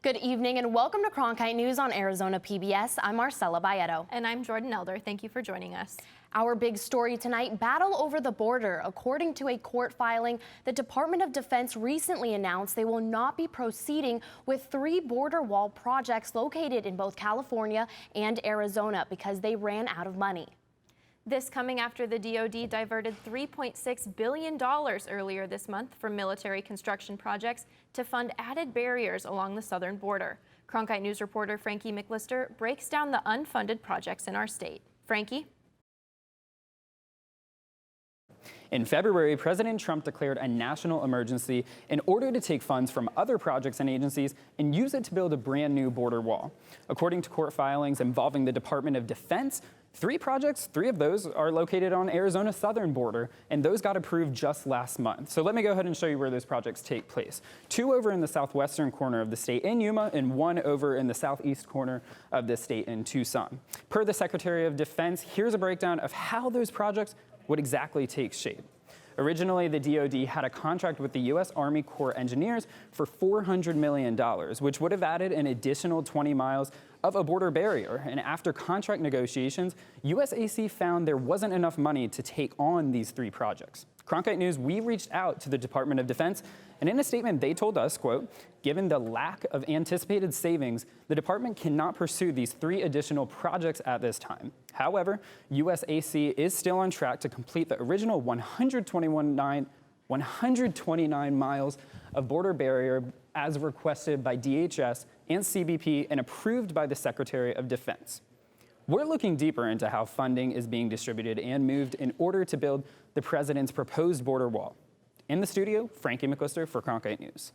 Good evening and welcome to Cronkite News on Arizona PBS. I'm Marcella Bayeto. And I'm Jordan Elder. Thank you for joining us. Our big story tonight, battle over the border. According to a court filing, the Department of Defense recently announced they will not be proceeding with 3 border wall projects located in both California and Arizona because they ran out of money. This coming after the DoD diverted $3.6 billion earlier this month from military construction projects to fund added barriers along the southern border. Cronkite News reporter Frankie McLister breaks down the unfunded projects in our state. Frankie? In February, President Trump declared a national emergency in order to take funds from other projects and agencies and use it to build a brand new border wall. According to court filings involving the Department of Defense, 3 of those are located on Arizona's southern border, and those got approved just last month. So let me go ahead and show you where those projects take place. 2 over in the southwestern corner of the state in Yuma, and 1 over in the southeast corner of the state in Tucson. Per the Secretary of Defense, here's a breakdown of how those projects would exactly take shape. Originally, the DoD had a contract with the U.S. Army Corps Engineers for $400 million, which would have added an additional 20 miles of a border barrier. And after contract negotiations, USAC found there wasn't enough money to take on these 3 projects. Cronkite News, we reached out to the Department of Defense, and in a statement they told us, quote, given the lack of anticipated savings, the department cannot pursue these 3 additional projects at this time. However, USAC is still on track to complete the original 129 miles of border barrier as requested by DHS and CBP and approved by the Secretary of Defense. We're looking deeper into how funding is being distributed and moved in order to build the president's proposed border wall. In the studio, Frankie McLister for Cronkite News.